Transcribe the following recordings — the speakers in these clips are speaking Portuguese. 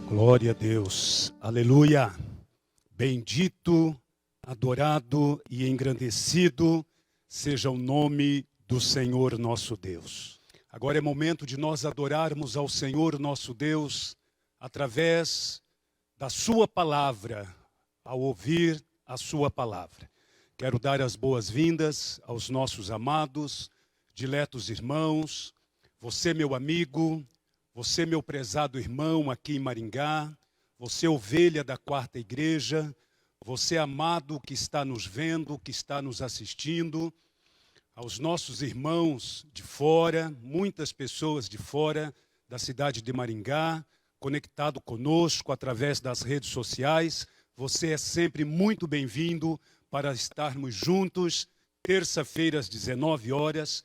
Glória a Deus, aleluia, bendito, adorado e engrandecido seja o nome do Senhor nosso Deus. Agora é momento de nós adorarmos ao Senhor nosso Deus através da sua palavra, ao ouvir a sua palavra. Quero dar as boas-vindas aos nossos amados, diletos irmãos, você meu amigo, você, meu prezado irmão aqui em Maringá, você, ovelha da quarta igreja, você, amado que está nos vendo, que está nos assistindo, aos nossos irmãos de fora, muitas pessoas de fora da cidade de Maringá, conectado conosco através das redes sociais, você é sempre muito bem-vindo para estarmos juntos, terça-feira às 19 horas,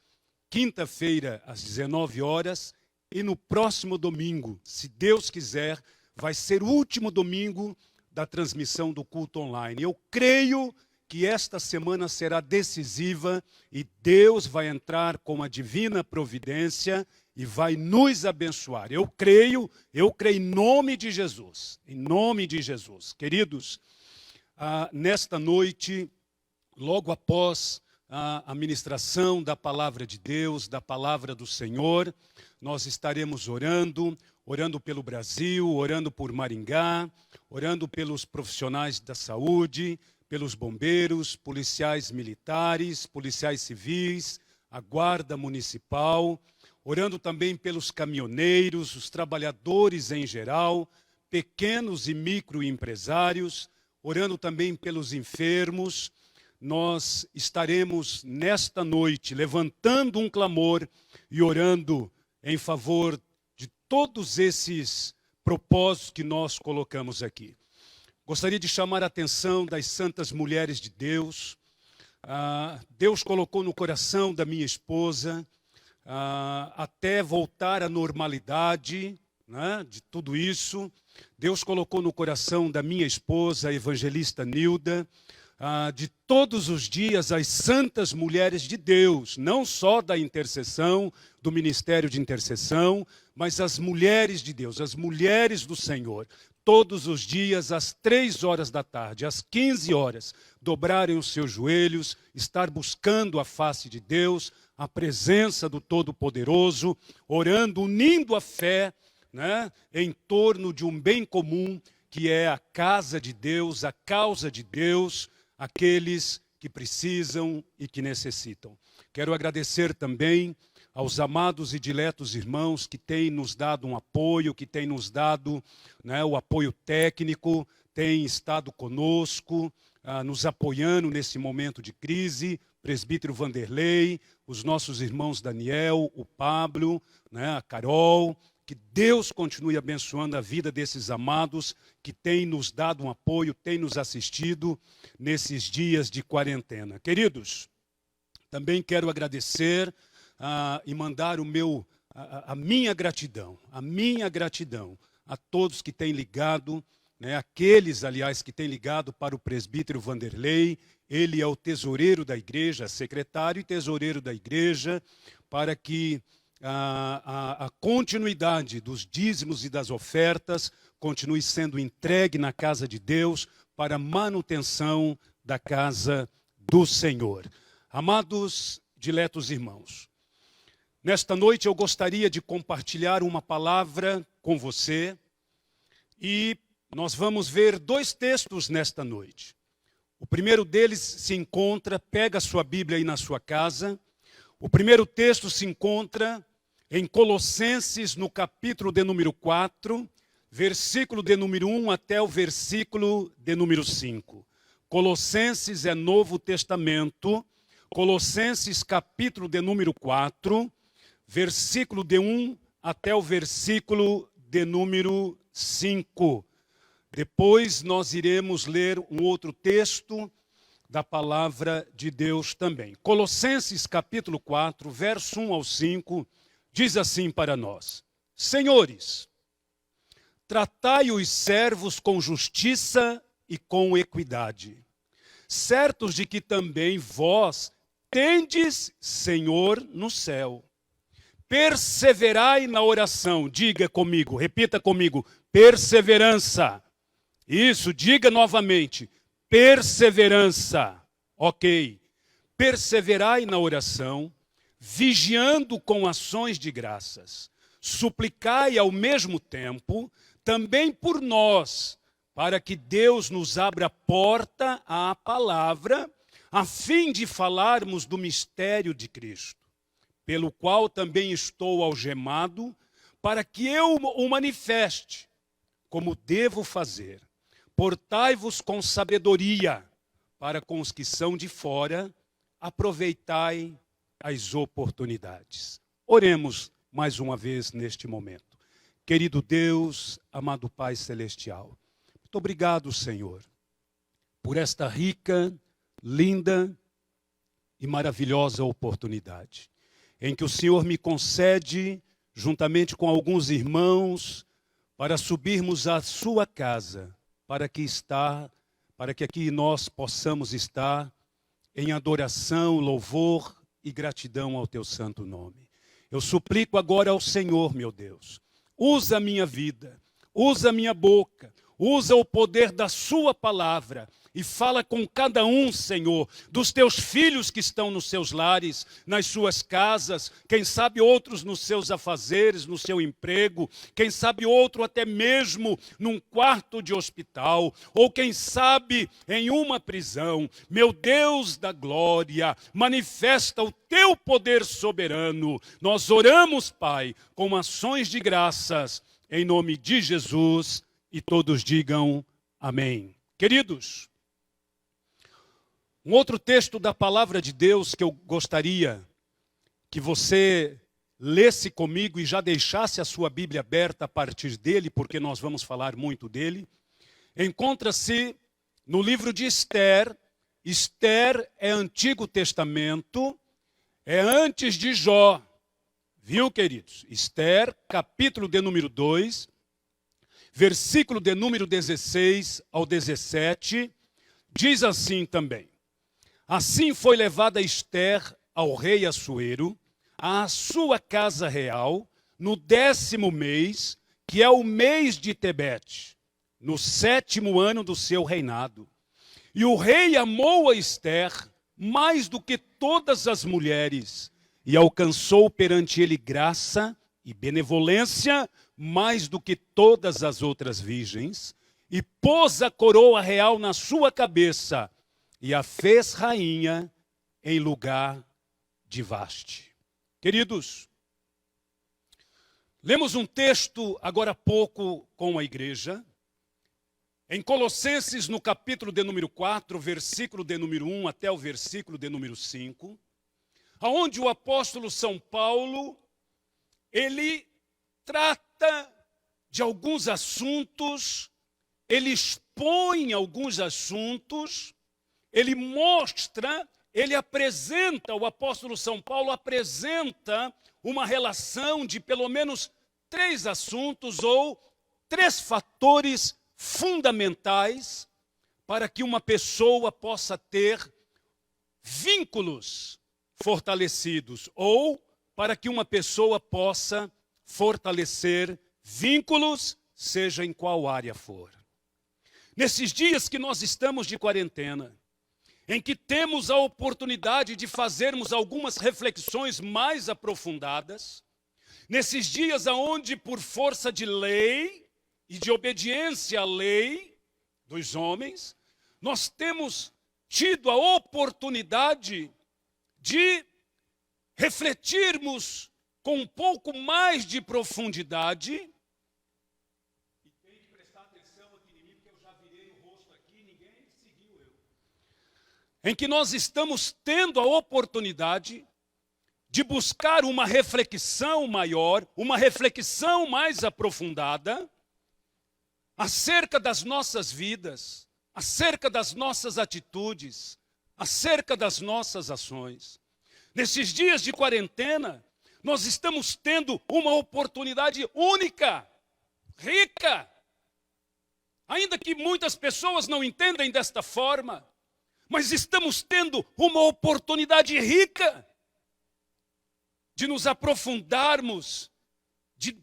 quinta-feira às 19 horas, e no próximo domingo, se Deus quiser, vai ser o último domingo da transmissão do culto online. Eu creio que esta semana será decisiva e Deus vai entrar com a divina providência e vai nos abençoar. Eu creio em nome de Jesus. Em nome de Jesus. Queridos, nesta noite, logo após a ministração da palavra de Deus, da palavra do Senhor, nós estaremos orando pelo Brasil, orando por Maringá, orando pelos profissionais da saúde, pelos bombeiros, policiais militares, policiais civis, a guarda municipal, orando também pelos caminhoneiros, os trabalhadores em geral, pequenos e microempresários, orando também pelos enfermos. Nós estaremos nesta noite levantando um clamor e orando em favor de todos esses propósitos que nós colocamos aqui. Gostaria de chamar a atenção das santas mulheres de Deus. Deus colocou no coração da minha esposa, até voltar à normalidade, né, de tudo isso. Deus colocou no coração da minha esposa, a evangelista Nilda, de todos os dias as santas mulheres de Deus, não só da intercessão, do ministério de intercessão, mas as mulheres de Deus, as mulheres do Senhor, todos os dias às 3 horas da tarde, às 15 horas, dobrarem os seus joelhos, estar buscando a face de Deus, a presença do Todo-Poderoso, orando, unindo a fé, né, em torno de um bem comum, que é a casa de Deus, a causa de Deus, aqueles que precisam e que necessitam. Quero agradecer também aos amados e diletos irmãos que têm nos dado um apoio, que têm nos dado, né, o apoio técnico, têm estado conosco, nos apoiando nesse momento de crise, presbítero Vanderlei, os nossos irmãos Daniel, o Pablo, né, a Carol. Que Deus continue abençoando a vida desses amados que têm nos dado um apoio, têm nos assistido nesses dias de quarentena. Queridos, também quero agradecer e mandar a minha gratidão a todos que têm ligado, né, aqueles, aliás, que têm ligado para o presbítero Vanderlei. Ele é o tesoureiro da igreja, secretário e tesoureiro da igreja, para que a continuidade dos dízimos e das ofertas continue sendo entregue na casa de Deus para a manutenção da casa do Senhor. Amados, diletos irmãos, nesta noite eu gostaria de compartilhar uma palavra com você e nós vamos ver 2 textos nesta noite. O primeiro deles se encontra, pega a sua Bíblia aí na sua casa, o primeiro texto se encontra em Colossenses, no capítulo de número 4, versículo de número 1 até o versículo de número 5. Colossenses é Novo Testamento, Colossenses capítulo de número 4, versículo de 1 até o versículo de número 5. Depois nós iremos ler um outro texto da palavra de Deus também. Colossenses capítulo 4, verso 1 ao 5, diz assim para nós: Senhores, tratai os servos com justiça e com equidade, certos de que também vós tendes Senhor no céu. perseverai na oração. Diga comigo, repita comigo, perseverança. Isso, diga novamente, perseverança. Ok. Perseverai na oração, vigiando com ações de graças. Suplicai ao mesmo tempo, também por nós, para que Deus nos abra a porta à palavra, a fim de falarmos do mistério de Cristo, pelo qual também estou algemado, para que eu o manifeste, como devo fazer. Portai-vos com sabedoria, para com os que são de fora, aproveitai as oportunidades. Oremos mais uma vez neste momento. Querido Deus, amado Pai Celestial, muito obrigado, Senhor, por esta rica, linda e maravilhosa oportunidade, em que o Senhor me concede, juntamente com alguns irmãos, para subirmos à sua casa, para que aqui nós possamos estar em adoração, louvor e gratidão ao teu santo nome. Eu suplico agora ao Senhor, meu Deus, usa a minha vida, usa a minha boca, usa o poder da sua palavra e fala com cada um, Senhor, dos teus filhos que estão nos seus lares, nas suas casas, quem sabe outros nos seus afazeres, no seu emprego, quem sabe outro até mesmo num quarto de hospital, ou quem sabe em uma prisão. Meu Deus da glória, manifesta o teu poder soberano. Nós oramos, Pai, com ações de graças, em nome de Jesus, e todos digam amém. Queridos, um outro texto da palavra de Deus que eu gostaria que você lesse comigo e já deixasse a sua Bíblia aberta a partir dele, porque nós vamos falar muito dele, encontra-se no livro de Esther. Esther é Antigo Testamento, é antes de Jó, viu, queridos? Esther, capítulo de número 2, versículo de número 16 ao 17, diz assim também: assim foi levada Esther ao rei Assuero, à sua casa real, no 10º mês, que é o mês de Tebete, no 7º ano do seu reinado. E o rei amou a Esther mais do que todas as mulheres, e alcançou perante ele graça e benevolência mais do que todas as outras virgens, e pôs a coroa real na sua cabeça, e a fez rainha em lugar de Vaste. Queridos, lemos um texto agora há pouco com a igreja, em Colossenses, no capítulo de número 4, versículo de número 1 até o versículo de número 5, aonde o apóstolo São Paulo, ele trata de alguns assuntos, ele expõe alguns assuntos, ele mostra, ele apresenta, o apóstolo São Paulo apresenta uma relação de pelo menos 3 assuntos ou 3 fatores fundamentais para que uma pessoa possa ter vínculos fortalecidos ou para que uma pessoa possa fortalecer vínculos, seja em qual área for. Nesses dias que nós estamos de quarentena, em que temos a oportunidade de fazermos algumas reflexões mais aprofundadas, nesses dias onde, por força de lei e de obediência à lei dos homens, nós temos tido a oportunidade de refletirmos com um pouco mais de profundidade. E tem que prestar atenção aqui em mim, porque eu já virei o rosto aqui, ninguém seguiu eu. Em que nós estamos tendo a oportunidade de buscar uma reflexão maior, uma reflexão mais aprofundada acerca das nossas vidas, acerca das nossas atitudes, acerca das nossas ações. Nesses dias de quarentena, nós estamos tendo uma oportunidade única, rica. Ainda que muitas pessoas não entendem desta forma, mas estamos tendo uma oportunidade rica de nos aprofundarmos, de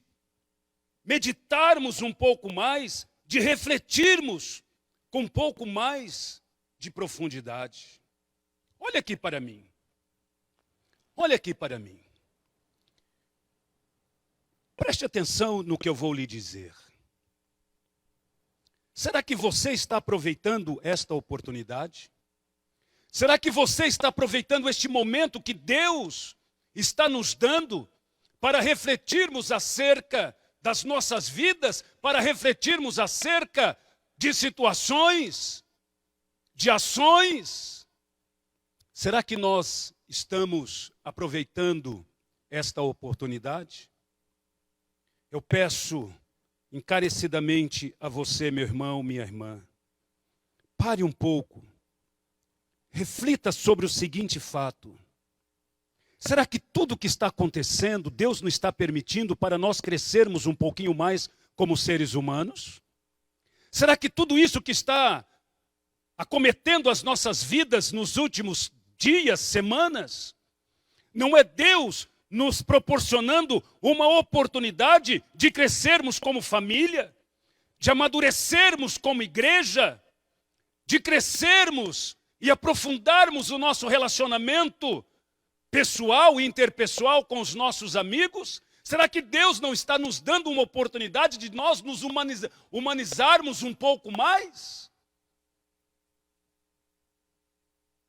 meditarmos um pouco mais, de refletirmos com um pouco mais de profundidade. Olha aqui para mim. Olha aqui para mim. Preste atenção no que eu vou lhe dizer. Será que você está aproveitando esta oportunidade? Será que você está aproveitando este momento que Deus está nos dando para refletirmos acerca das nossas vidas, para refletirmos acerca de situações, de ações? Será que nós estamos aproveitando esta oportunidade? Eu peço encarecidamente a você, meu irmão, minha irmã, pare um pouco, reflita sobre o seguinte fato. Será que tudo o que está acontecendo, Deus não está permitindo para nós crescermos um pouquinho mais como seres humanos? Será que tudo isso que está acometendo as nossas vidas nos últimos dias, semanas, não é Deus nos proporcionando uma oportunidade de crescermos como família, de amadurecermos como igreja, de crescermos e aprofundarmos o nosso relacionamento pessoal e interpessoal com os nossos amigos? Será que Deus não está nos dando uma oportunidade de nós nos humanizarmos um pouco mais?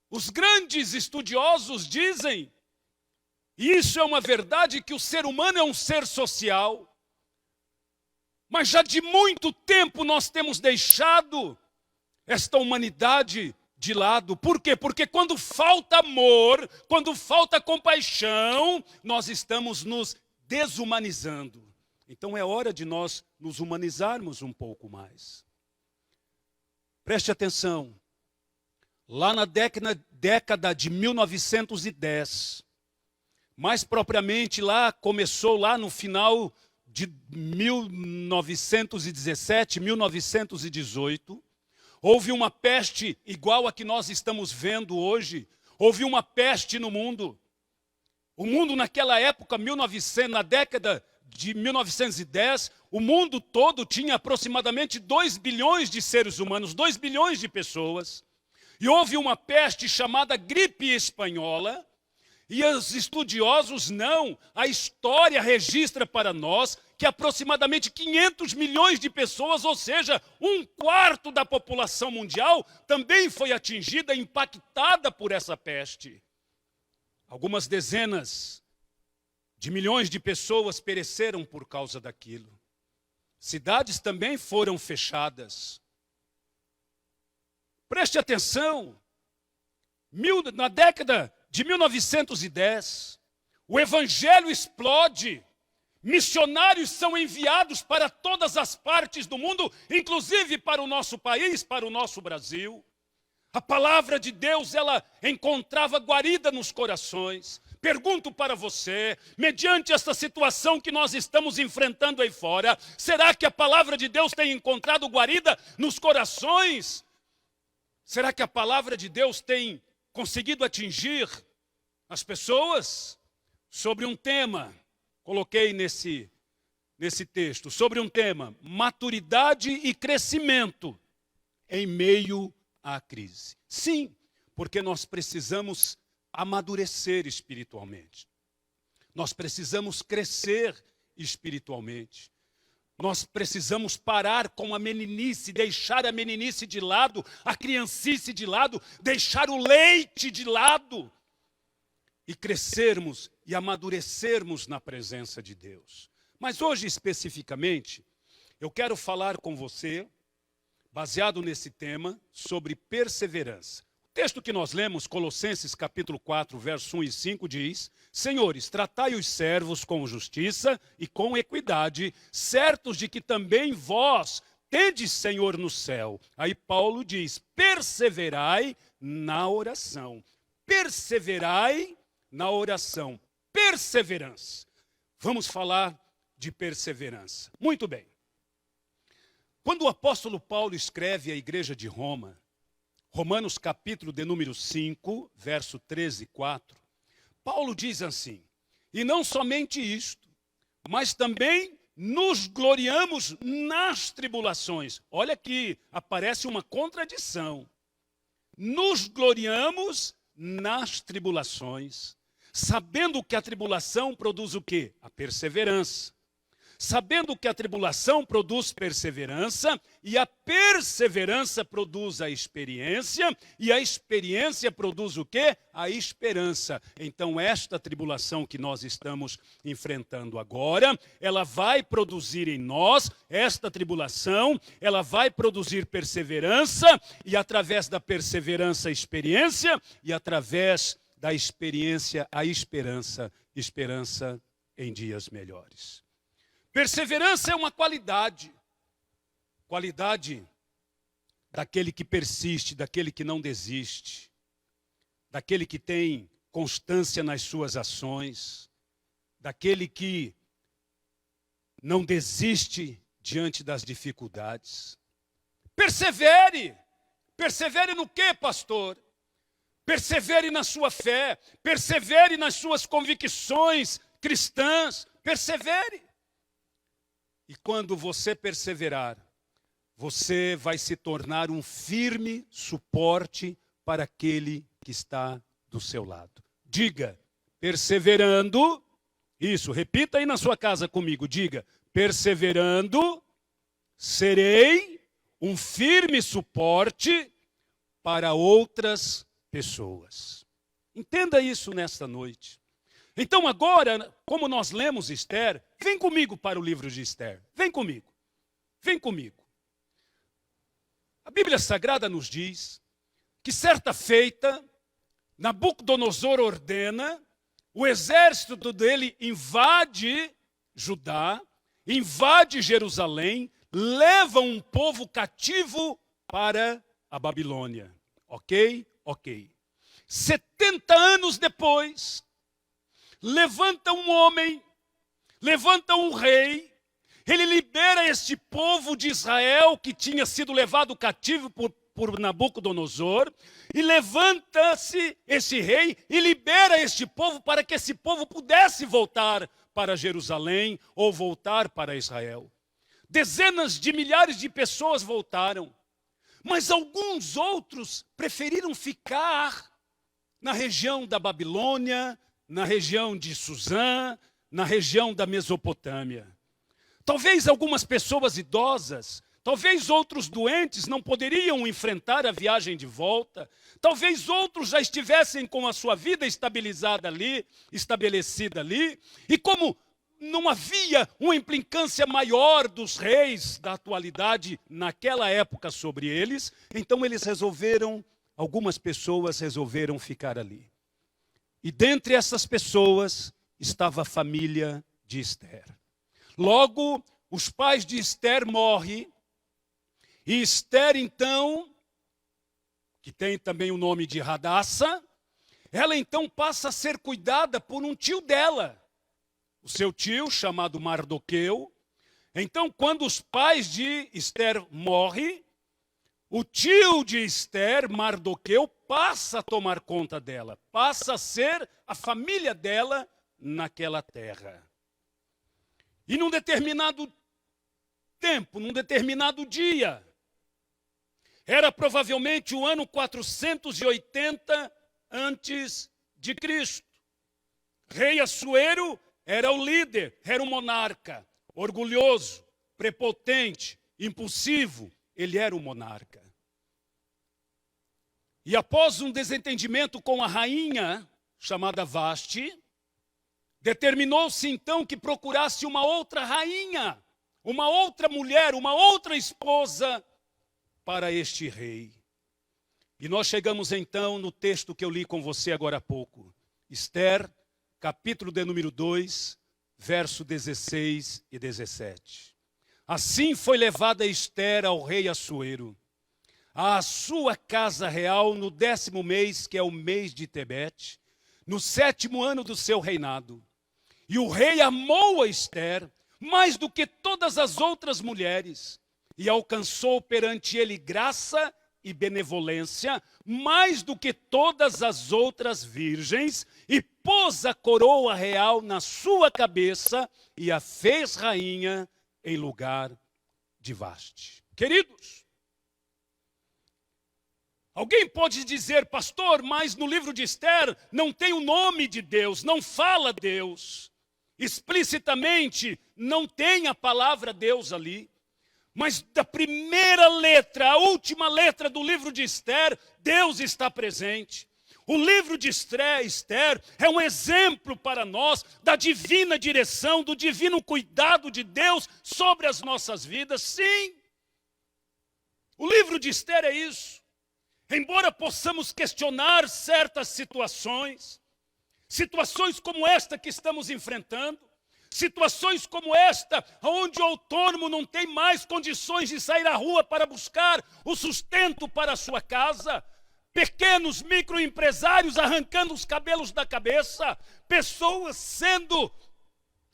Os grandes estudiosos dizem, e isso é uma verdade, que o ser humano é um ser social. Mas já de muito tempo nós temos deixado esta humanidade de lado. Por quê? Porque quando falta amor, quando falta compaixão, nós estamos nos desumanizando. Então é hora de nós nos humanizarmos um pouco mais. Preste atenção. Lá na década de 1910, mais propriamente começou lá no final de 1917, 1918, houve uma peste igual a que nós estamos vendo hoje. Houve uma peste no mundo. O mundo naquela época, na década de 1910, o mundo todo tinha aproximadamente 2 bilhões de seres humanos, 2 bilhões de pessoas. E houve uma peste chamada gripe espanhola. E os estudiosos a história registra para nós que aproximadamente 500 milhões de pessoas, ou seja, 1/4 da população mundial, também foi atingida, impactada por essa peste. Algumas dezenas de milhões de pessoas pereceram por causa daquilo. Cidades também foram fechadas. Preste atenção, na década de 1910, o evangelho explode, missionários são enviados para todas as partes do mundo, inclusive para o nosso país, para o nosso Brasil. A palavra de Deus, ela encontrava guarida nos corações. Pergunto para você, mediante esta situação que nós estamos enfrentando aí fora, será que a palavra de Deus tem encontrado guarida nos corações? Será que a palavra de Deus tem conseguido atingir as pessoas? Sobre um tema, coloquei nesse texto, sobre um tema, maturidade e crescimento em meio à crise. Sim, porque nós precisamos amadurecer espiritualmente. Nós precisamos crescer espiritualmente. Nós precisamos parar com a meninice, deixar a meninice de lado, a criancice de lado, deixar o leite de lado e crescermos e amadurecermos na presença de Deus. Mas hoje, especificamente, eu quero falar com você, baseado nesse tema, sobre perseverança. O texto que nós lemos, Colossenses capítulo 4, verso 1 e 5, diz: Senhores, tratai os servos com justiça e com equidade, certos de que também vós tendes Senhor no céu. Aí Paulo diz: perseverai na oração. Perseverai na oração. Perseverança. Vamos falar de perseverança. Muito bem. Quando o apóstolo Paulo escreve à igreja de Roma, Romanos capítulo de número 5, verso 13 e 4, Paulo diz assim: E não somente isto, mas também nos gloriamos nas tribulações. Olha aqui, aparece uma contradição. Nos gloriamos nas tribulações, sabendo que a tribulação produz o quê? A perseverança. Sabendo que a tribulação produz perseverança, e a perseverança produz a experiência, e a experiência produz o quê? A esperança. Então, esta tribulação que nós estamos enfrentando agora, ela vai produzir em nós, esta tribulação, ela vai produzir perseverança, e através da perseverança, a experiência, e através da experiência, a esperança em dias melhores. Perseverança é uma qualidade daquele que persiste, daquele que não desiste, daquele que tem constância nas suas ações, daquele que não desiste diante das dificuldades. Persevere! Persevere no quê, pastor? Persevere na sua fé, persevere nas suas convicções cristãs, persevere. E quando você perseverar, você vai se tornar um firme suporte para aquele que está do seu lado. Diga, perseverando, isso, repita aí na sua casa comigo, diga, perseverando, serei um firme suporte para outras pessoas. Entenda isso nesta noite. Então agora, como nós lemos Esther, vem comigo para o livro de Esther. Vem comigo. Vem comigo. A Bíblia Sagrada nos diz que certa feita, Nabucodonosor ordena, o exército dele invade Judá, invade Jerusalém, leva um povo cativo para a Babilônia. Ok? Ok. 70 anos depois, levanta um homem, levanta um rei, ele libera este povo de Israel que tinha sido levado cativo por Nabucodonosor, e levanta-se esse rei e libera este povo para que esse povo pudesse voltar para Jerusalém ou voltar para Israel. Dezenas de milhares de pessoas voltaram, mas alguns outros preferiram ficar na região da Babilônia, na região de Suzã, na região da Mesopotâmia. Talvez algumas pessoas idosas, talvez outros doentes não poderiam enfrentar a viagem de volta, talvez outros já estivessem com a sua vida estabelecida ali, e como não havia uma implicância maior dos reis da atualidade naquela época sobre eles, então algumas pessoas resolveram ficar ali. E dentre essas pessoas estava a família de Esther. Logo, os pais de Esther morrem, e Esther, então, que tem também o nome de Hadassa, ela então passa a ser cuidada por um tio dela, o seu tio chamado Mardoqueu. Então, quando os pais de Esther morrem, o tio de Esther, Mardoqueu, passa a tomar conta dela, passa a ser a família dela naquela terra. E num determinado tempo, num determinado dia, era provavelmente o ano 480 antes de Cristo. Rei Assuero era o líder, era o monarca, orgulhoso, prepotente, impulsivo. Ele era o monarca. E após um desentendimento com a rainha, chamada Vasti, determinou-se então que procurasse uma outra rainha, uma outra mulher, uma outra esposa para este rei. E nós chegamos então no texto que eu li com você agora há pouco. Esther, capítulo de número 2, verso 16 e 17. Assim foi levada Esther ao rei Assuero, à sua casa real no 10º mês, que é o mês de Tebete, no 7º ano do seu reinado. E o rei amou a Esther mais do que todas as outras mulheres, e alcançou perante ele graça e benevolência mais do que todas as outras virgens, e pôs a coroa real na sua cabeça e a fez rainha em lugar de Vaste. Queridos, alguém pode dizer, pastor, mas no livro de Esther não tem o nome de Deus, não fala Deus. Explicitamente não tem a palavra Deus ali. Mas da primeira letra à última letra do livro de Esther, Deus está presente. O livro de Esther é um exemplo para nós da divina direção, do divino cuidado de Deus sobre as nossas vidas. Sim, o livro de Esther é isso. Embora possamos questionar certas situações como esta que estamos enfrentando, situações como esta, onde o autônomo não tem mais condições de sair à rua para buscar o sustento para a sua casa, pequenos microempresários arrancando os cabelos da cabeça, pessoas sendo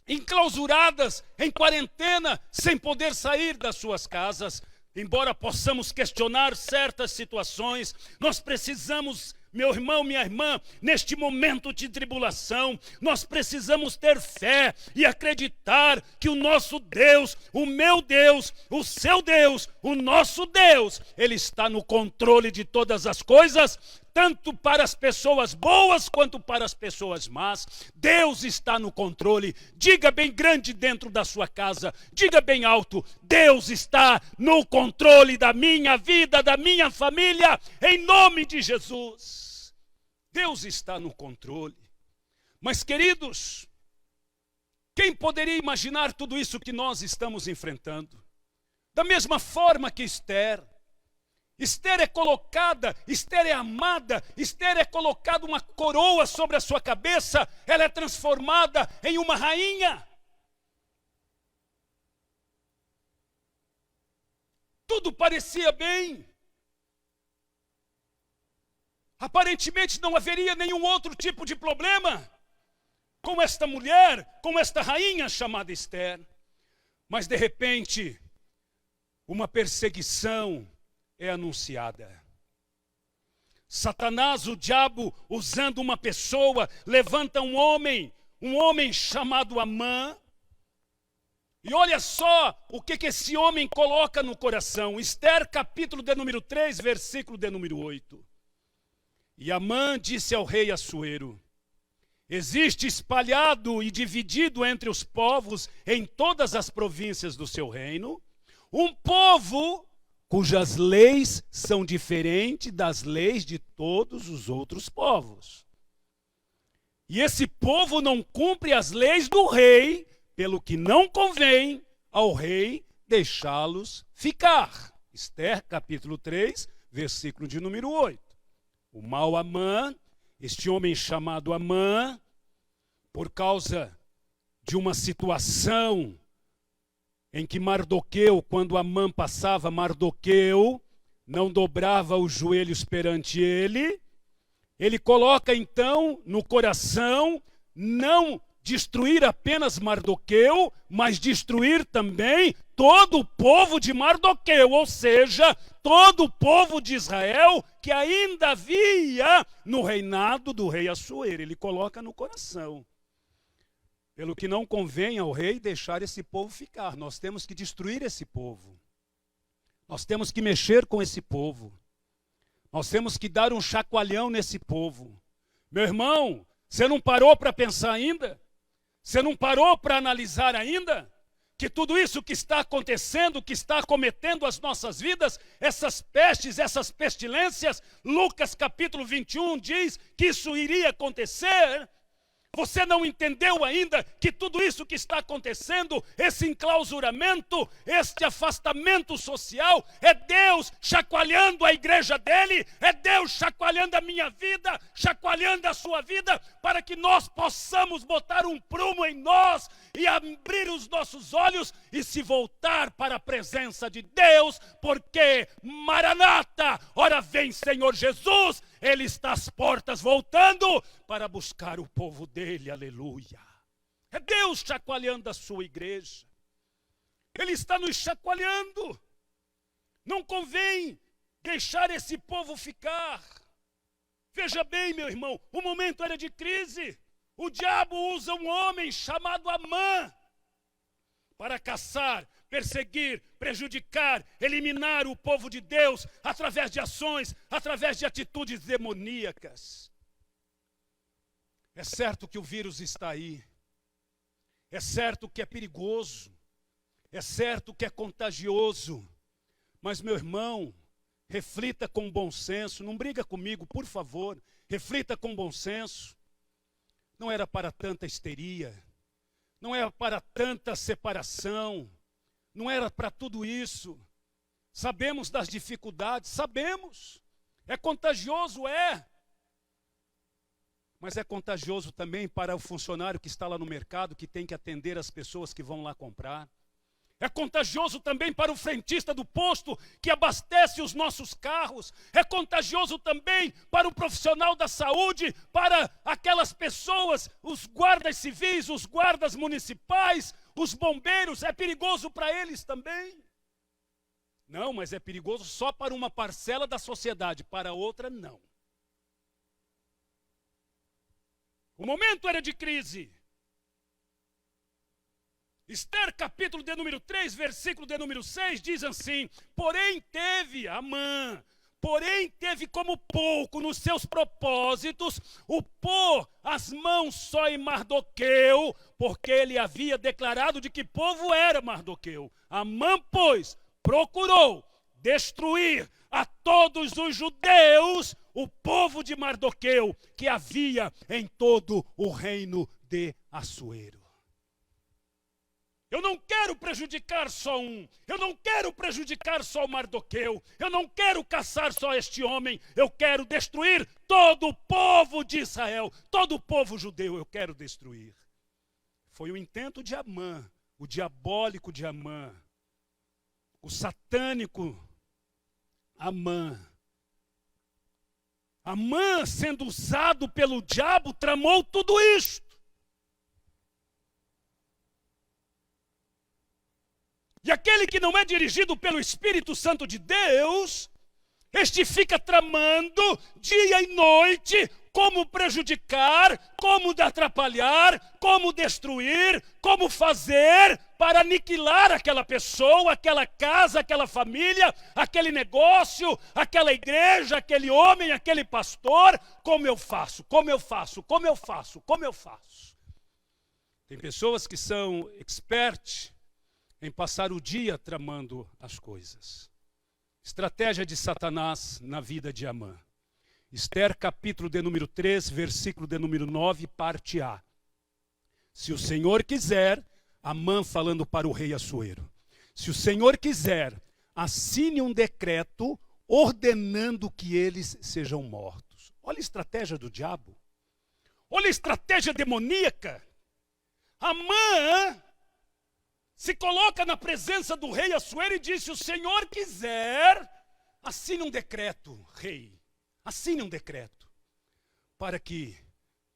enclausuradas em quarentena, sem poder sair das suas casas. Embora possamos questionar certas situações, nós precisamos, meu irmão, minha irmã, neste momento de tribulação, nós precisamos ter fé e acreditar que o nosso Deus, o meu Deus, o seu Deus, o nosso Deus, Ele está no controle de todas as coisas, tanto para as pessoas boas quanto para as pessoas más. Deus está no controle. Diga bem grande dentro da sua casa, diga bem alto, Deus está no controle da minha vida, da minha família, em nome de Jesus. Deus está no controle. Mas, queridos, quem poderia imaginar tudo isso que nós estamos enfrentando? Da mesma forma que Esther é colocada, Esther é amada, Esther é colocada uma coroa sobre a sua cabeça, ela é transformada em uma rainha. Tudo parecia bem. Aparentemente não haveria nenhum outro tipo de problema com esta mulher, com esta rainha chamada Esther. Mas de repente, uma perseguição é anunciada. Satanás, o diabo, usando uma pessoa, levanta um homem chamado Amã. E olha só o que esse homem coloca no coração. Esther, capítulo de número 3, versículo de número 8. E Amã disse ao rei Assuero: existe espalhado e dividido entre os povos em todas as províncias do seu reino um povo cujas leis são diferentes das leis de todos os outros povos. E esse povo não cumpre as leis do rei, pelo que não convém ao rei deixá-los ficar. Esther, capítulo 3, versículo de número 8. O mau Amã, este homem chamado Amã, por causa de uma situação em que Mardoqueu, quando Amã passava, Mardoqueu não dobrava os joelhos perante ele. Ele coloca então no coração não destruir apenas Mardoqueu, mas destruir também todo o povo de Mardoqueu, ou seja, todo o povo de Israel que ainda havia no reinado do rei Assuero. Ele coloca no coração. Pelo que não convém ao rei deixar esse povo ficar. Nós temos que destruir esse povo. Nós temos que mexer com esse povo. Nós temos que dar um chacoalhão nesse povo. Meu irmão, você não parou para pensar ainda? Você não parou para analisar ainda? Que tudo isso que está acontecendo, que está acometendo as nossas vidas, essas pestes, essas pestilências, Lucas capítulo 21 diz que isso iria acontecer. Você não entendeu ainda que tudo isso que está acontecendo, esse enclausuramento, este afastamento social, é Deus chacoalhando a igreja dele, é Deus chacoalhando a minha vida, chacoalhando a sua vida, para que nós possamos botar um prumo em nós e abrir os nossos olhos e se voltar para a presença de Deus, porque Maranata, ora vem Senhor Jesus, Ele está às portas voltando para buscar o povo dele, aleluia. É Deus chacoalhando a sua igreja. Ele está nos chacoalhando. Não convém deixar esse povo ficar. Veja bem, meu irmão, o momento era de crise. O diabo usa um homem chamado Amã para caçar, perseguir, prejudicar, eliminar o povo de Deus através de ações, através de atitudes demoníacas. É certo que o vírus está aí. É certo que é perigoso. É certo que é contagioso. Mas, meu irmão, reflita com bom senso. Não briga comigo, por favor. Reflita com bom senso. Não era para tanta histeria. Não era para tanta separação. Não era para tudo isso. Sabemos das dificuldades, sabemos. É contagioso, é. Mas é contagioso também para o funcionário que está lá no mercado, que tem que atender as pessoas que vão lá comprar. É contagioso também para o frentista do posto que abastece os nossos carros. É contagioso também para o profissional da saúde, para aquelas pessoas, os guardas civis, os guardas municipais, os bombeiros. É perigoso para eles também. Não, mas é perigoso só para uma parcela da sociedade, para outra não. O momento era de crise. Esther, capítulo de número 3, versículo de número 6, diz assim: porém teve Amã, porém teve como pouco nos seus propósitos o pôr as mãos só em Mardoqueu, porque ele havia declarado de que povo era Mardoqueu. Amã, pois, procurou destruir a todos os judeus, o povo de Mardoqueu, que havia em todo o reino de Assuero. Eu não quero prejudicar só um, eu não quero prejudicar só o Mardoqueu, eu não quero caçar só este homem, eu quero destruir todo o povo de Israel, todo o povo judeu eu quero destruir. Foi o intento de Amã, o diabólico de Amã, o satânico Amã. Amã, sendo usado pelo diabo, tramou tudo isto. E aquele que não é dirigido pelo Espírito Santo de Deus, este fica tramando dia e noite como prejudicar, como atrapalhar, como destruir, como fazer para aniquilar aquela pessoa, aquela casa, aquela família, aquele negócio, aquela igreja, aquele homem, aquele pastor. Como eu faço, como eu faço, como eu faço, como eu faço. Tem pessoas que são experts em passar o dia tramando as coisas. Estratégia de Satanás na vida de Amã. Esther, capítulo de número 3, versículo de número 9, parte A. Se o Senhor quiser, Amã falando para o rei Assuero, se o Senhor quiser, assine um decreto ordenando que eles sejam mortos. Olha a estratégia do diabo. Olha a estratégia demoníaca. Amã se coloca na presença do rei Assuero e diz: se o Senhor quiser, assine um decreto, rei. Assine um decreto para que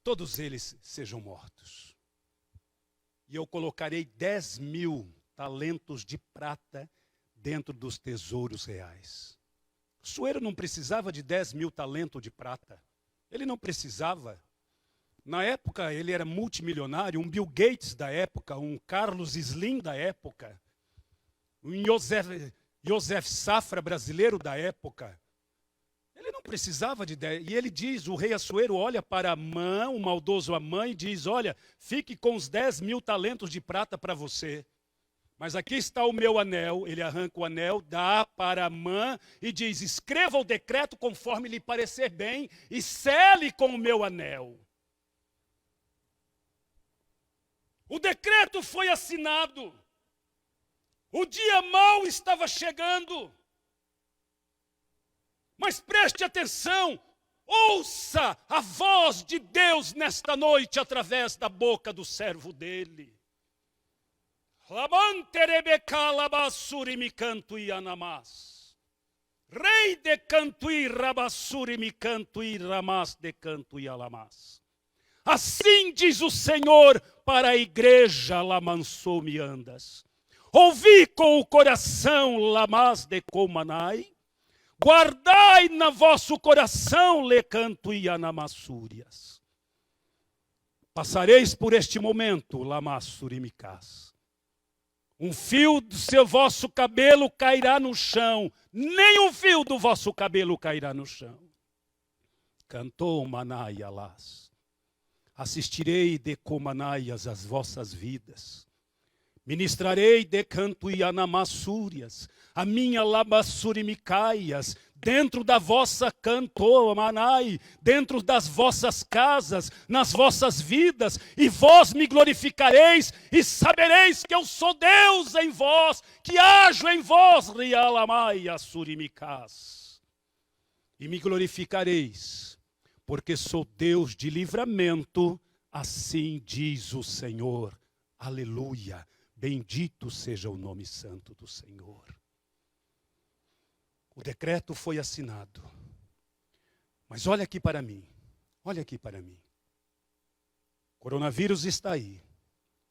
todos eles sejam mortos. E eu colocarei 10.000 talentos de prata dentro dos tesouros reais. Assuero não precisava de 10.000 talentos de prata. Ele não precisava. Na época ele era multimilionário, um Bill Gates da época, um Carlos Slim da época, um Joseph Safra brasileiro da época. Ele não precisava de 10. E ele diz, o rei Assuero olha para Amã, o maldoso Amã, e diz: olha, fique com os 10.000 talentos de prata para você. Mas aqui está o meu anel. Ele arranca o anel, dá para Amã e diz: escreva o decreto conforme lhe parecer bem e sele com o meu anel. O decreto foi assinado. O dia mau estava chegando. Mas preste atenção, ouça a voz de Deus nesta noite através da boca do servo dele. Rei de Cantuí, Rabassuri me Cantuí, Ramas de Cantuí Alamas. Assim diz o Senhor para a igreja, Lamansou me andas. Ouvi com o coração, Lamas de Comanai. Guardai na vosso coração, Lecanto e Anamassúrias. passareis por este momento, Lamassurimicás. Um fio do seu vosso cabelo cairá no chão, nem um fio do vosso cabelo cairá no chão. Cantou Manaialás. Assistirei de comanaias as vossas vidas. Ministrarei de canto e anamassúrias, a minha labassurimicaias, dentro da vossa canto, manai, dentro das vossas casas, nas vossas vidas, e vós me glorificareis, e sabereis que eu sou Deus em vós, que ajo em vós, rialamai assurimicás. E me glorificareis, porque sou Deus de livramento, assim diz o Senhor. Aleluia, bendito seja o nome santo do Senhor. O decreto foi assinado. Mas olha aqui para mim. Olha aqui para mim. O coronavírus está aí.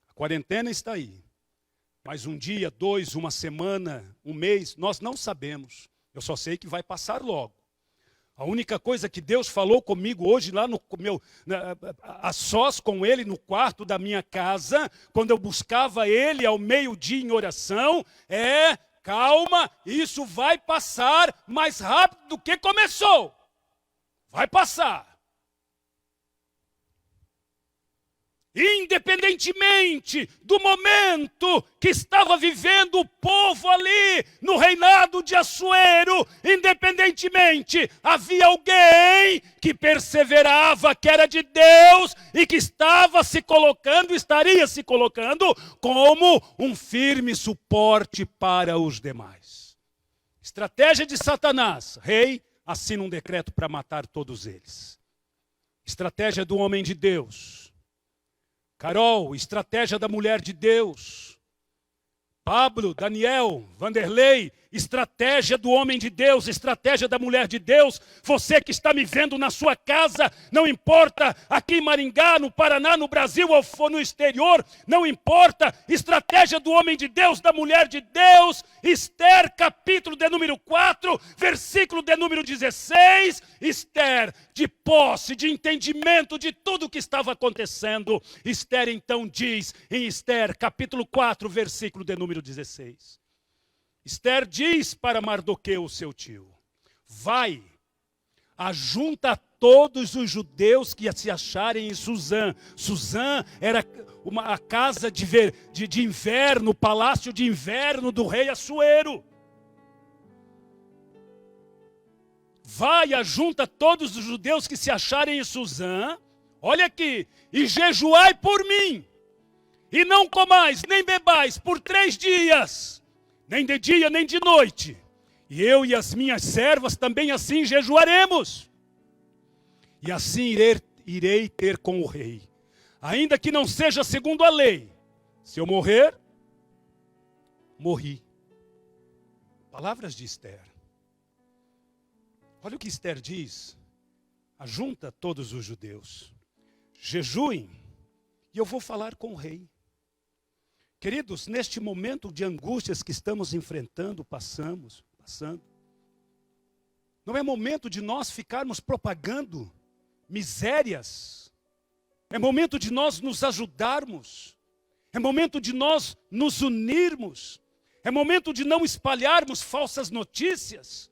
A quarentena está aí. Mas um dia, 2, uma semana, um mês, nós não sabemos. Eu só sei que vai passar logo. A única coisa que Deus falou comigo hoje, lá no meu, a sós com Ele, no quarto da minha casa, quando eu buscava Ele ao meio-dia em oração, é: calma, isso vai passar mais rápido do que começou. Vai passar. Independentemente do momento que estava vivendo o povo ali no reinado de Assuero, independentemente, havia alguém que perseverava, que era de Deus e que estava se colocando, estaria se colocando como um firme suporte para os demais. Estratégia de Satanás: rei, assina um decreto para matar todos eles. Estratégia do homem de Deus: Carol, estratégia da mulher de Deus. Pablo, Daniel, Vanderlei, estratégia do homem de Deus, estratégia da mulher de Deus. Você que está me vendo na sua casa, não importa, aqui em Maringá, no Paraná, no Brasil ou no exterior, não importa, estratégia do homem de Deus, da mulher de Deus. Esther, capítulo de número 4, versículo de número 16. Esther, de posse, de entendimento de tudo o que estava acontecendo, Esther então diz, em Esther, capítulo 4, versículo de número 16. Esther diz para Mardoqueu, seu tio: vai, ajunta todos os judeus que se acharem em Suzã. Suzã era a casa de inverno, o palácio de inverno do rei Assuero. Vai, ajunta todos os judeus que se acharem em Suzã, olha aqui, e jejuai por mim, e não comais, nem bebais por 3 dias, nem de dia, nem de noite. E eu e as minhas servas também assim jejuaremos. E assim irei ter com o rei, ainda que não seja segundo a lei. Se eu morrer, morri. Palavras de Esther. Olha o que Esther diz: ajunta todos os judeus, jejuem, e eu vou falar com o rei. Queridos, neste momento de angústias que estamos enfrentando, passando, não é momento de nós ficarmos propagando misérias. É momento de nós nos ajudarmos. É momento de nós nos unirmos. É momento de não espalharmos falsas notícias.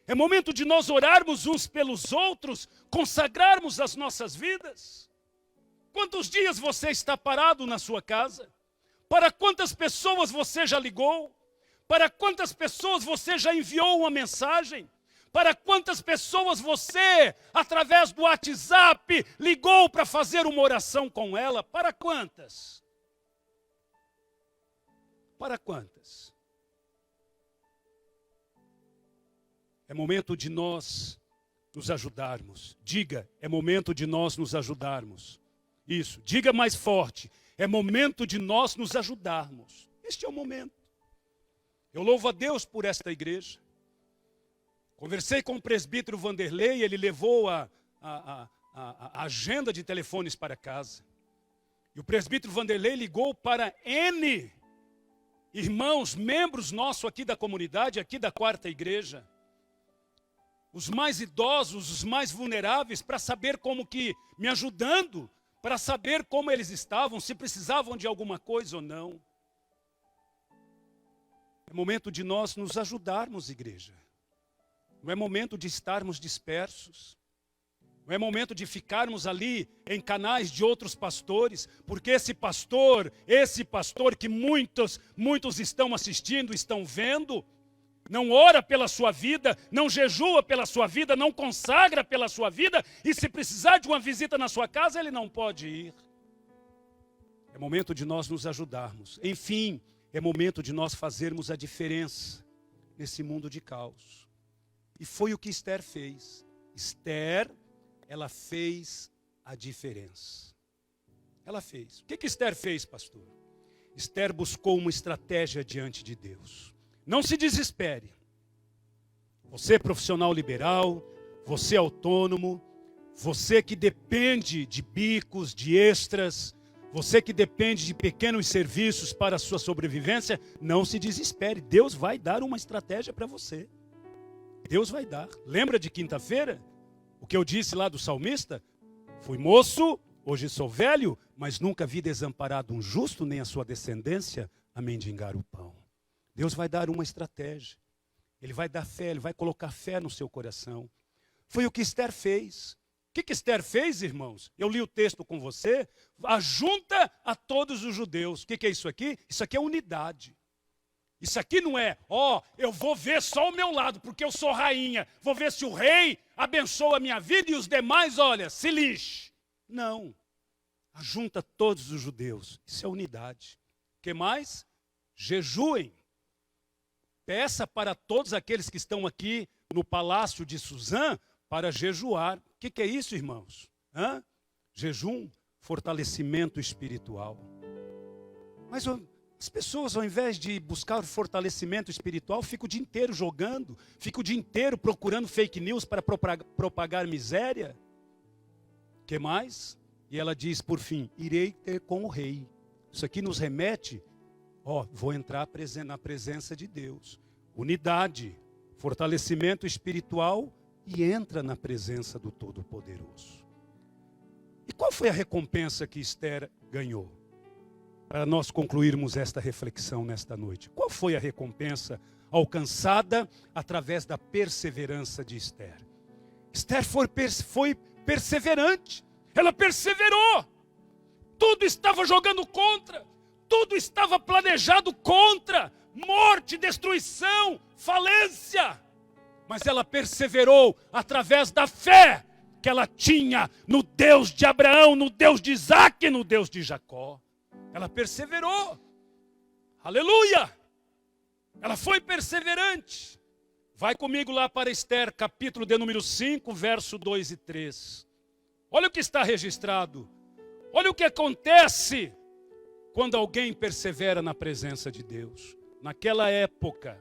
É momento de nós orarmos uns pelos outros, consagrarmos as nossas vidas. Quantos dias você está parado na sua casa? Para quantas pessoas você já ligou? Para quantas pessoas você já enviou uma mensagem? Para quantas pessoas você, através do WhatsApp, ligou para fazer uma oração com ela? Para quantas? Para quantas? É momento de nós nos ajudarmos. Diga, é momento de nós nos ajudarmos. Isso, diga mais forte. É momento de nós nos ajudarmos. Este é o momento. Eu louvo a Deus por esta igreja. Conversei com o presbítero Vanderlei, ele levou a agenda de telefones para casa. E o presbítero Vanderlei ligou para N irmãos, membros nossos aqui da comunidade, aqui da quarta igreja. Os mais idosos, os mais vulneráveis, para saber como que, me ajudando, para saber como eles estavam, se precisavam de alguma coisa ou não. É momento de nós nos ajudarmos, igreja. Não é momento de estarmos dispersos. Não é momento de ficarmos ali em canais de outros pastores, porque esse pastor que muitos estão assistindo, estão vendo, não ora pela sua vida, não jejua pela sua vida, não consagra pela sua vida, e se precisar de uma visita na sua casa, ele não pode ir. É momento de nós nos ajudarmos. Enfim, é momento de nós fazermos a diferença nesse mundo de caos. E foi o que Esther fez. Esther, ela fez a diferença. Ela fez. O que Esther fez, pastor? Esther buscou uma estratégia diante de Deus. Não se desespere. Você profissional liberal, você autônomo, você que depende de bicos, de extras, você que depende de pequenos serviços para a sua sobrevivência, não se desespere. Deus vai dar uma estratégia para você. Deus vai dar. Lembra de quinta-feira? O que eu disse lá do salmista? Fui moço, hoje sou velho, mas nunca vi desamparado um justo, nem a sua descendência a mendigar o pão. Deus vai dar uma estratégia. Ele vai dar fé, Ele vai colocar fé no seu coração. Foi o que Esther fez. O que Esther fez, irmãos? Eu li o texto com você. Ajunta a todos os judeus. O que é isso aqui? Isso aqui é unidade. Isso aqui não é, eu vou ver só o meu lado, porque eu sou rainha. Vou ver se o rei abençoa a minha vida e os demais, olha, se lixe. Não. Ajunta todos os judeus. Isso é unidade. O que mais? Jejuem. Peça para todos aqueles que estão aqui no palácio de Suzã para jejuar. O que é isso, irmãos? Jejum, fortalecimento espiritual. Mas as pessoas, ao invés de buscar fortalecimento espiritual, ficam o dia inteiro jogando, ficam o dia inteiro procurando fake news para propagar miséria. O que mais? E ela diz, por fim, irei ter com o rei. Isso aqui nos remete, vou entrar na presença de Deus. Unidade, fortalecimento espiritual e entra na presença do Todo-Poderoso. E qual foi a recompensa que Esther ganhou? Para nós concluirmos esta reflexão nesta noite. Qual foi a recompensa alcançada através da perseverança de Esther? Esther foi perseverante. Ela perseverou. Tudo estava jogando contra. Tudo estava planejado contra. Morte, destruição, falência. Mas ela perseverou através da fé que ela tinha no Deus de Abraão, no Deus de Isaac e no Deus de Jacó. Ela perseverou. Aleluia! Ela foi perseverante. Vai comigo lá para Esther, capítulo de número 5, verso 2 e 3. Olha o que está registrado. Olha o que acontece quando alguém persevera na presença de Deus. Naquela época,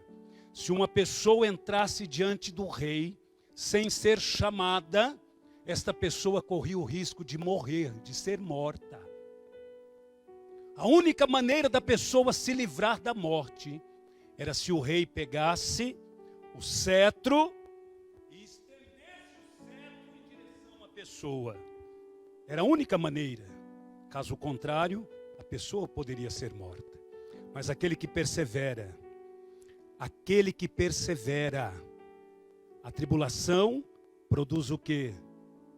se uma pessoa entrasse diante do rei sem ser chamada, esta pessoa corria o risco de morrer, de ser morta. A única maneira da pessoa se livrar da morte era se o rei pegasse o cetro e estendesse o cetro em direção à pessoa. Era a única maneira. Caso contrário, a pessoa poderia ser morta. Mas aquele que persevera, a tribulação produz o quê?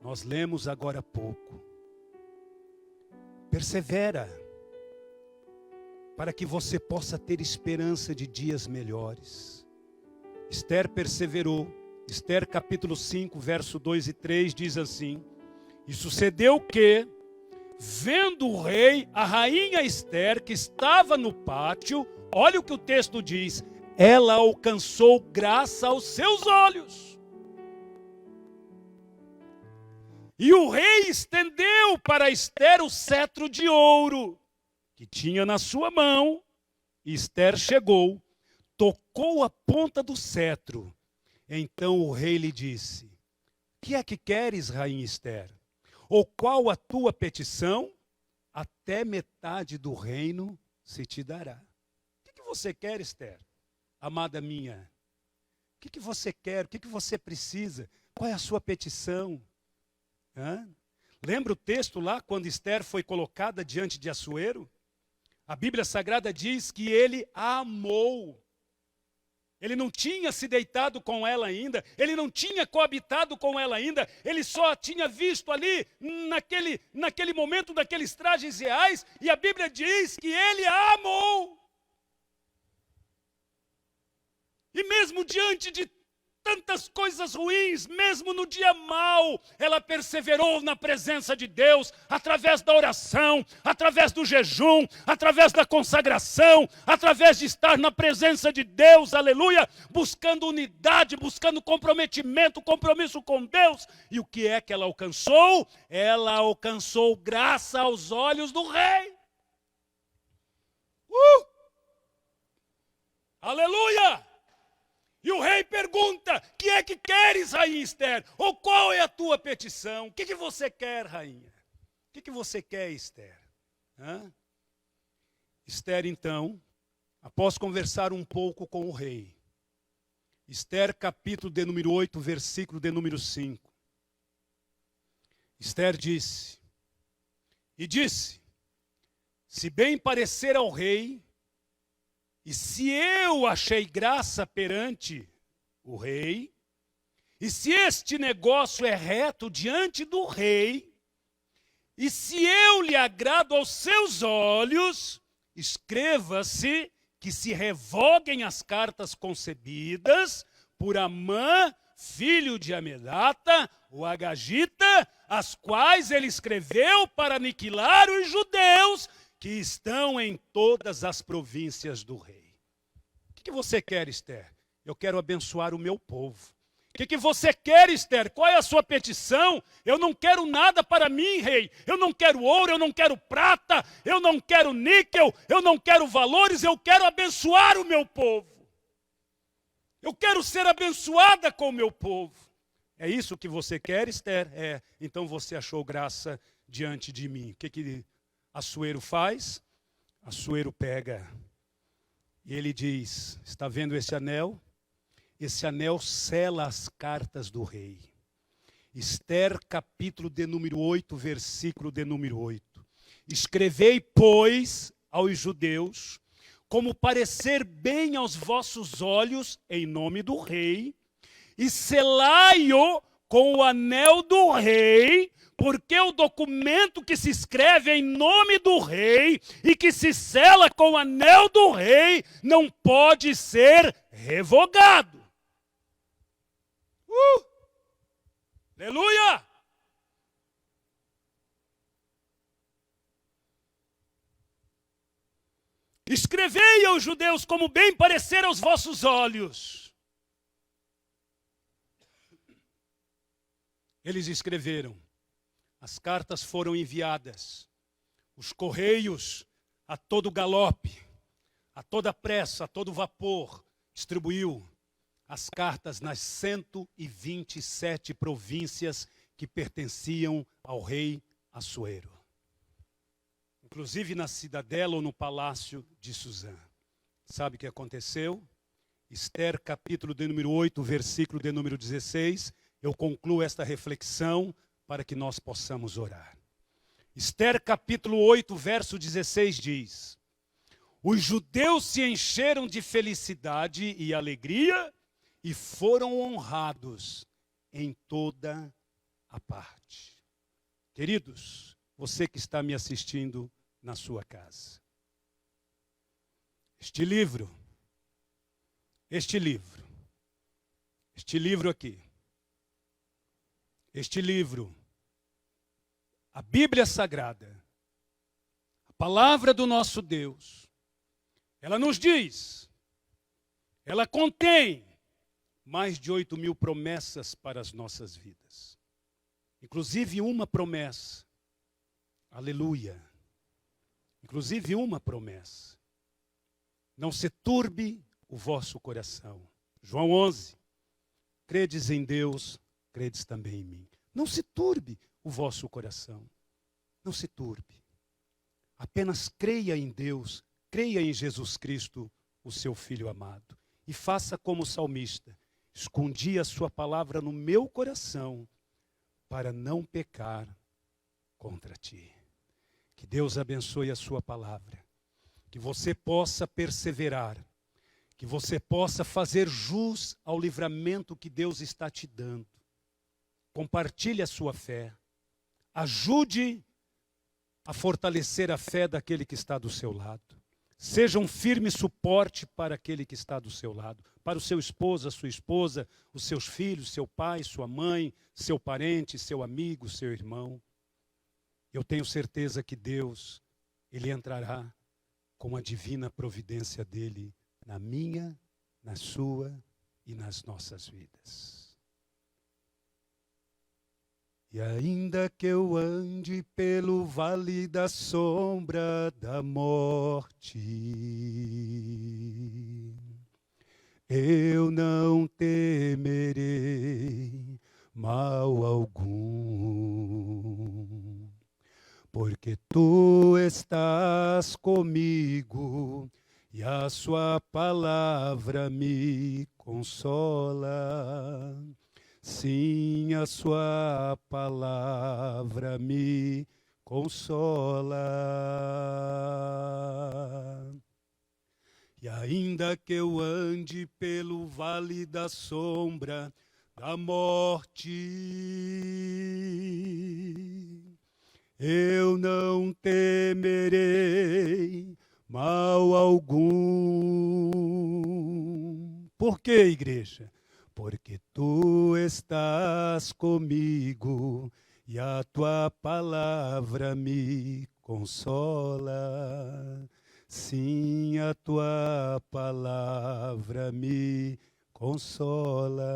Nós lemos agora há pouco. Persevera, para que você possa ter esperança de dias melhores. Esther perseverou. Esther capítulo 5, verso 2 e 3 diz assim: e sucedeu que, vendo o rei, a rainha Esther, que estava no pátio, olha o que o texto diz, ela alcançou graça aos seus olhos. E o rei estendeu para Esther o cetro de ouro que tinha na sua mão. E Esther chegou, tocou a ponta do cetro. Então o rei lhe disse: que é que queres, rainha Esther? Ou qual a tua petição? Até metade do reino se te dará. O que você quer, Esther? Amada minha, o que você quer? O que você precisa? Qual é a sua petição? Lembra o texto lá, quando Esther foi colocada diante de Assuero? A Bíblia Sagrada diz que ele a amou. Ele não tinha se deitado com ela ainda, ele não tinha coabitado com ela ainda, ele só tinha visto ali, naquele momento, daqueles trajes reais, e a Bíblia diz que ele a amou. E mesmo diante de tantas coisas ruins, mesmo no dia mau, ela perseverou na presença de Deus, através da oração, através do jejum, através da consagração, através de estar na presença de Deus, aleluia, buscando unidade, buscando comprometimento, compromisso com Deus. E o que é que ela alcançou? Ela alcançou graça aos olhos do rei. Aleluia! E o rei pergunta: que é que queres, rainha Esther? Ou qual é a tua petição? O que você quer, rainha? O que você quer, Esther? Esther, então, após conversar um pouco com o rei, Esther, capítulo de número 8, versículo de número 5. Esther disse, se bem parecer ao rei, e se eu achei graça perante o rei, e se este negócio é reto diante do rei, e se eu lhe agrado aos seus olhos, escreva-se que se revoguem as cartas concebidas por Amã, filho de Amedata, o Agagita, as quais ele escreveu para aniquilar os judeus que estão em todas as províncias do rei. O que você quer, Esther? Eu quero abençoar o meu povo. O que você quer, Esther? Qual é a sua petição? Eu não quero nada para mim, rei. Eu não quero ouro, eu não quero prata, eu não quero níquel, eu não quero valores, eu quero abençoar o meu povo. Eu quero ser abençoada com o meu povo. É isso que você quer, Esther? É, então você achou graça diante de mim. O que Assuero faz? Assuero pega e ele diz, está vendo esse anel? Esse anel sela as cartas do rei. Esther, capítulo de número 8, versículo de número 8. Escrevei, pois, aos judeus, como parecer bem aos vossos olhos, em nome do rei, e selai-o com o anel do rei, porque o documento que se escreve em nome do rei e que se sela com o anel do rei não pode ser revogado. Aleluia! Escrevei aos judeus como bem parecer aos vossos olhos. Eles escreveram. As cartas foram enviadas, os correios a todo galope, a toda pressa, a todo vapor, distribuiu as cartas nas 127 províncias que pertenciam ao rei Assuero. Inclusive na cidadela ou no palácio de Suzã. Sabe o que aconteceu? Esther, capítulo de número 8, versículo de número 16, eu concluo esta reflexão para que nós possamos orar. Esther capítulo 8, verso 16 diz: os judeus se encheram de felicidade e alegria e foram honrados em toda a parte. Queridos, você que está me assistindo na sua casa, este livro aqui, este livro, a Bíblia Sagrada, a palavra do nosso Deus, ela nos diz, ela contém mais de 8.000 promessas para as nossas vidas. Inclusive uma promessa, aleluia, inclusive uma promessa, não se turbe o vosso coração. João 11, credes em Deus, credes também em mim. Não se turbe o vosso coração. Não se turbe. Apenas creia em Deus, creia em Jesus Cristo, o seu Filho amado. E faça como o salmista. Escondi a sua palavra no meu coração para não pecar contra ti. Que Deus abençoe a sua palavra. Que você possa perseverar. Que você possa fazer jus ao livramento que Deus está te dando. Compartilhe a sua fé. Ajude a fortalecer a fé daquele que está do seu lado. Seja um firme suporte para aquele que está do seu lado. Para o seu esposo, a sua esposa, os seus filhos, seu pai, sua mãe, seu parente, seu amigo, seu irmão. Eu tenho certeza que Deus, Ele entrará com a divina providência dEle na minha, na sua e nas nossas vidas. E ainda que eu ande pelo vale da sombra da morte, eu não temerei mal algum, porque tu estás comigo e a sua palavra me consola. Sim, a sua palavra me consola. E ainda que eu ande pelo vale da sombra da morte, eu não temerei mal algum. Por quê, igreja? Porque tu estás comigo e a tua palavra me consola. Sim, a tua palavra me consola.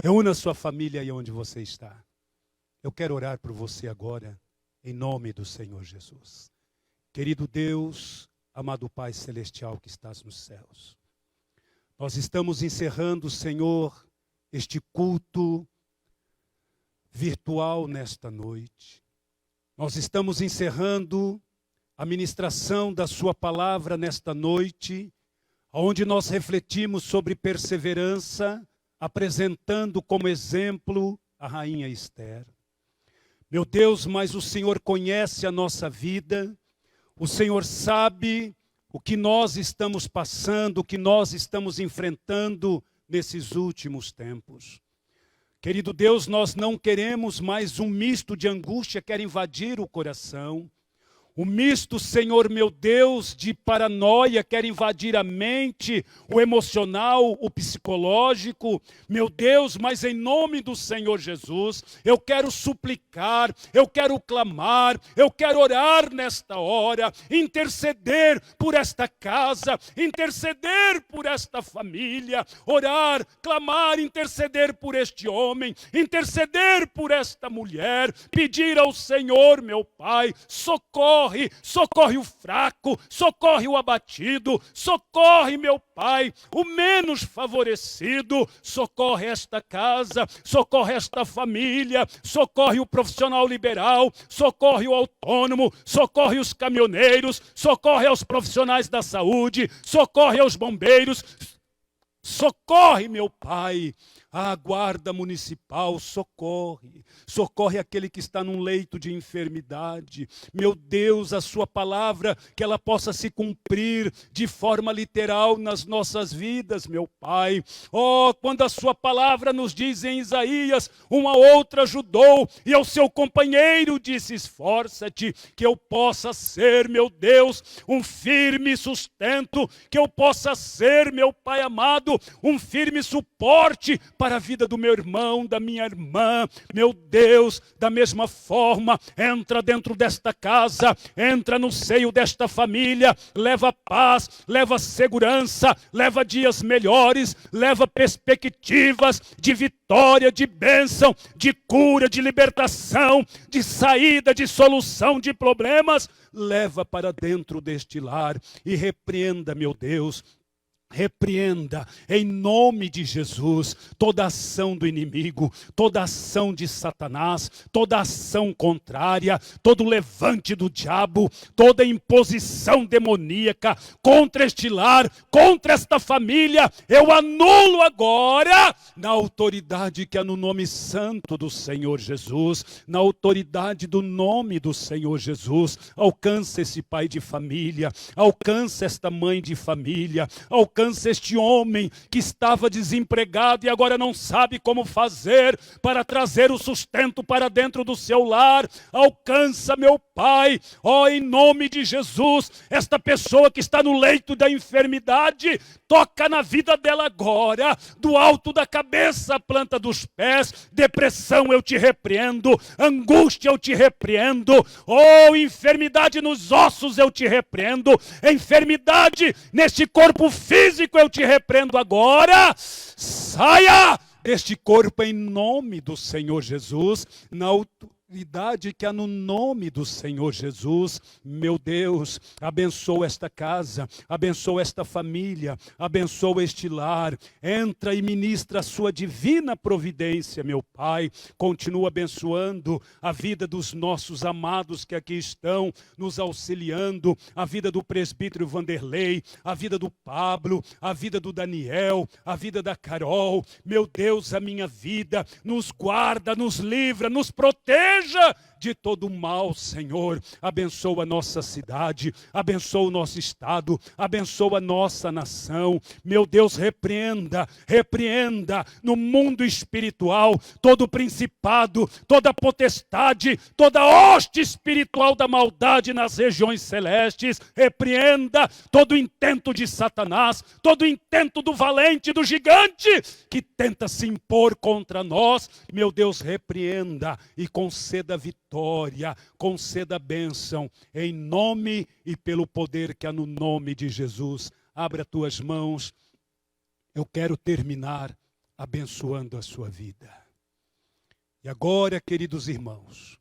Reúna sua família aí onde você está. Eu quero orar por você agora, em nome do Senhor Jesus. Querido Deus, amado Pai Celestial que estás nos céus. Nós estamos encerrando, Senhor, este culto virtual nesta noite. Nós estamos encerrando a ministração da sua palavra nesta noite, onde nós refletimos sobre perseverança, apresentando como exemplo a rainha Esther. Meu Deus, mas o Senhor conhece a nossa vida, o Senhor sabe o que nós estamos passando, o que nós estamos enfrentando nesses últimos tempos. Querido Deus, nós não queremos mais um misto de angústia que quer invadir o coração. O misto, Senhor meu Deus, de paranoia quer invadir a mente, o emocional, o psicológico. Meu Deus, mas em nome do Senhor Jesus, eu quero suplicar, eu quero clamar, eu quero orar nesta hora, interceder por esta casa, interceder por esta família, orar, clamar, interceder por este homem, interceder por esta mulher, pedir ao Senhor, meu Pai, socorre o fraco, socorre o abatido, socorre, meu Pai, o menos favorecido, socorre esta casa, socorre esta família, socorre o profissional liberal, socorre o autônomo, socorre os caminhoneiros, socorre aos profissionais da saúde, socorre aos bombeiros, socorre, meu Pai, a guarda municipal, socorre aquele que está num leito de enfermidade. Meu Deus, a sua palavra, que ela possa se cumprir de forma literal nas nossas vidas, meu Pai. Oh, quando a sua palavra nos diz em Isaías, uma outra ajudou e ao seu companheiro disse, esforça-te, que eu possa ser, meu Deus, um firme sustento, que eu possa ser, meu Pai amado, um firme suporte para a vida do meu irmão, da minha irmã. Meu Deus, da mesma forma, entra dentro desta casa, entra no seio desta família, leva paz, leva segurança, leva dias melhores, leva perspectivas de vitória, de bênção, de cura, de libertação, de saída, de solução de problemas. Leva para dentro deste lar e repreenda, meu Deus, repreenda em nome de Jesus toda ação do inimigo, toda ação de Satanás, toda ação contrária, todo levante do diabo, toda imposição demoníaca contra este lar, contra esta família. Eu anulo agora na autoridade que há no nome santo do Senhor Jesus, na autoridade do nome do Senhor Jesus. Alcança esse pai de família, alcança esta mãe de família, alcança este homem que estava desempregado e agora não sabe como fazer para trazer o sustento para dentro do seu lar. Alcança, meu Pai, ó, em nome de Jesus, esta pessoa que está no leito da enfermidade, toca na vida dela agora, do alto da cabeça à planta dos pés. Depressão eu te repreendo, angústia eu te repreendo, oh, enfermidade nos ossos eu te repreendo, enfermidade neste corpo físico eu te repreendo agora. Saia deste corpo em nome do Senhor Jesus, na autoridade que há no nome do Senhor Jesus. Meu Deus, abençoa esta casa, abençoa esta família, abençoa este lar. Entra e ministra a sua divina providência, meu Pai. Continua abençoando a vida dos nossos amados que aqui estão nos auxiliando, a vida do presbítero Vanderlei, a vida do Pablo, a vida do Daniel, a vida da Carol. Meu Deus, a minha vida, nos guarda, nos livra, nos protege de todo mal, Senhor. Abençoa a nossa cidade, abençoa o nosso estado, abençoa a nossa nação. Meu Deus, repreenda no mundo espiritual todo principado, toda potestade, toda hoste espiritual da maldade nas regiões celestes. Repreenda todo intento de Satanás, todo intento do valente, do gigante que tenta se impor contra nós. Meu Deus, repreenda e conceda vitória, conceda bênção, em nome e pelo poder que há no nome de Jesus. Abra tuas mãos. Eu quero terminar abençoando a sua vida. E agora, queridos irmãos,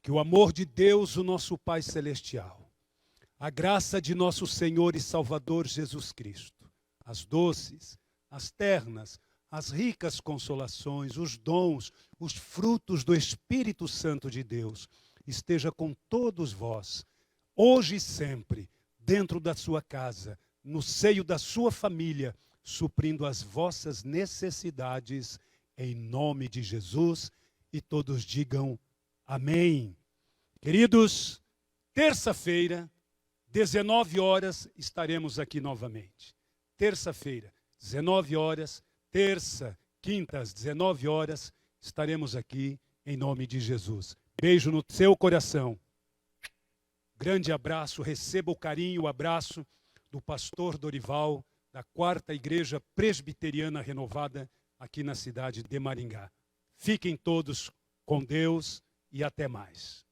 que o amor de Deus, o nosso Pai Celestial, a graça de nosso Senhor e Salvador Jesus Cristo, as doces, as ternas, as ricas consolações, os dons, os frutos do Espírito Santo de Deus, esteja com todos vós, hoje e sempre, dentro da sua casa, no seio da sua família, suprindo as vossas necessidades, em nome de Jesus, e todos digam amém. Queridos, terça-feira, 19 horas, estaremos aqui novamente. Terça-feira, 19 horas, terça, quinta, às 19 horas, estaremos aqui em nome de Jesus. Beijo no seu coração. Grande abraço, receba o carinho, o abraço do pastor Dorival, da 4ª Igreja Presbiteriana Renovada, aqui na cidade de Maringá. Fiquem todos com Deus e até mais.